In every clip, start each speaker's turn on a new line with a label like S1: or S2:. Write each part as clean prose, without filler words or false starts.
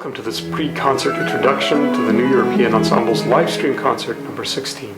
S1: welcome to this pre-concert introduction to the New European Ensemble's livestream concert number 16.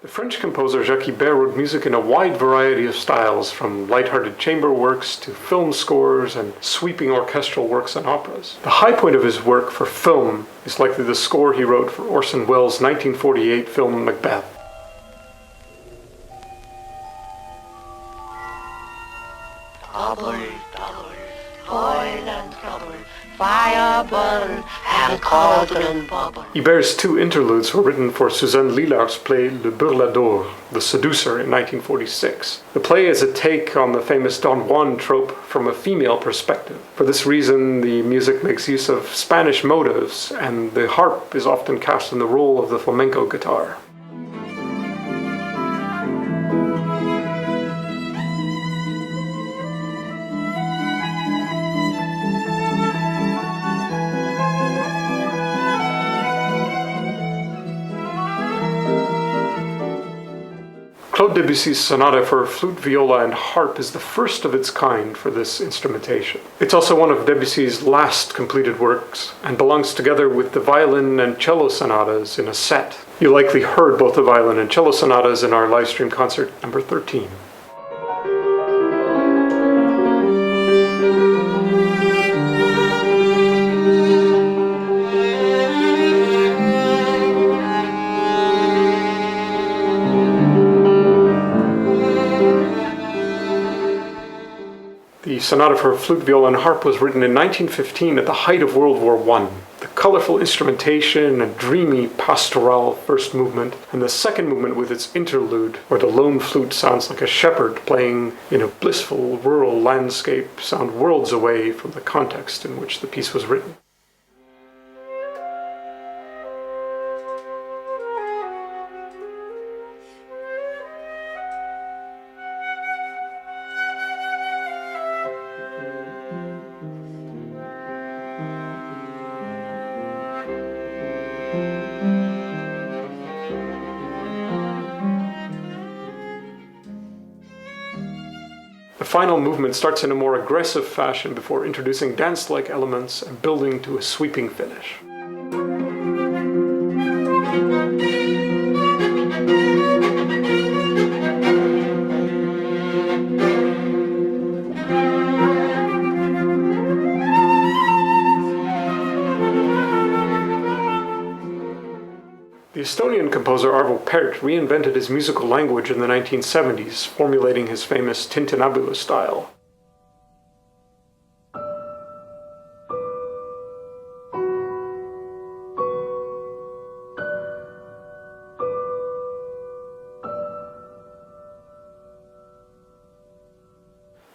S1: The French composer Jacques Ibert wrote music in a wide variety of styles, from light-hearted chamber works to film scores and sweeping orchestral works and operas. The high point of his work for film is likely the score he wrote for Orson Welles' 1948 film Macbeth.
S2: Double, double, toil and trouble, fire burn and cauldron bubble.
S1: Ibert's two interludes were written for Suzanne Lilard's play Le Burlador, The Seducer, in 1946. The play is a take on the famous Don Juan trope from a female perspective. For this reason, the music makes use of Spanish motives, and the harp is often cast in the role of the flamenco guitar. Claude Debussy's Sonata for flute, viola, and harp is the first of its kind for this instrumentation. It's also one of Debussy's last completed works, and belongs together with the violin and cello sonatas in a set. You likely heard both the violin and cello sonatas in our livestream concert number 13. The Sonata for flute, viola, and harp was written in 1915 at the height of World War I. The colorful instrumentation and dreamy pastoral first movement, and the second movement with its interlude, where the lone flute sounds like a shepherd playing in a blissful rural landscape, sound worlds away from the context in which the piece was written. The final movement starts in a more aggressive fashion before introducing dance-like elements and building to a sweeping finish. The Estonian composer Arvo Pärt reinvented his musical language in the 1970s, formulating his famous tintinnabula style.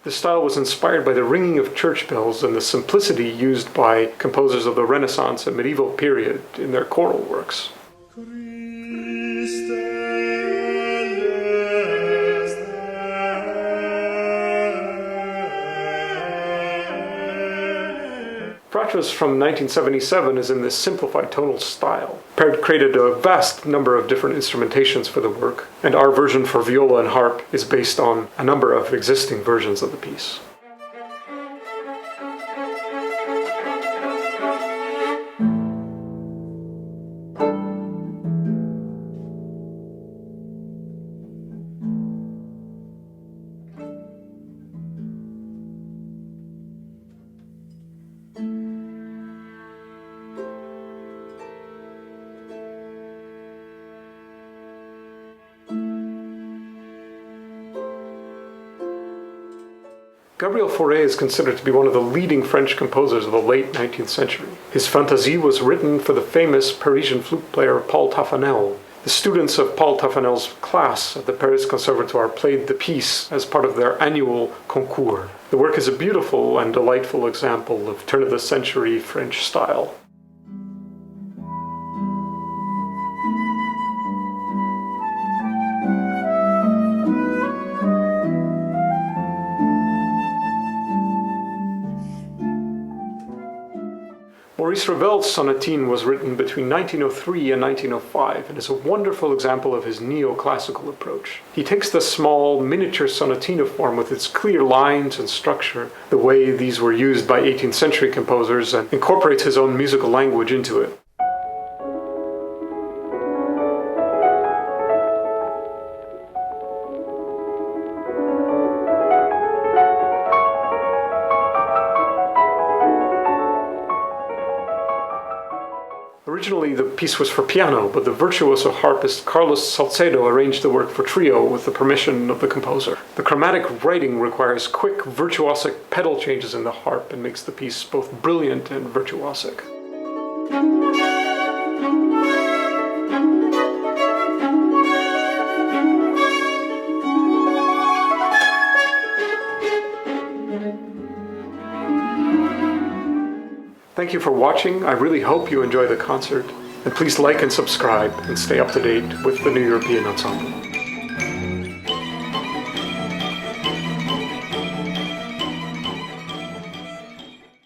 S1: This style was inspired by the ringing of church bells and the simplicity used by composers of the Renaissance and medieval period in their choral works. Fratres from 1977 is in this simplified tonal style. Pärt created a vast number of different instrumentations for the work, and our version for viola and harp is based on a number of existing versions of the piece. Gabriel Fauré is considered to be one of the leading French composers of the late 19th century. His Fantasie was written for the famous Parisian flute player Paul Taffanel. The students of Paul Taffanel's class at the Paris Conservatoire played the piece as part of their annual concours. The work is a beautiful and delightful example of turn-of-the-century French style. Maurice Ravel's Sonatine was written between 1903 and 1905 and is a wonderful example of his neoclassical approach. He takes the small, miniature sonatina form with its clear lines and structure, the way these were used by 18th century composers, and incorporates his own musical language into it. Originally, the piece was for piano, but the virtuoso harpist Carlos Salcedo arranged the work for trio with the permission of the composer. The chromatic writing requires quick, virtuosic pedal changes in the harp and makes the piece both brilliant and virtuosic. Thank you for watching. I really hope you enjoy the concert. And please like and subscribe and stay up to date with the New European Ensemble.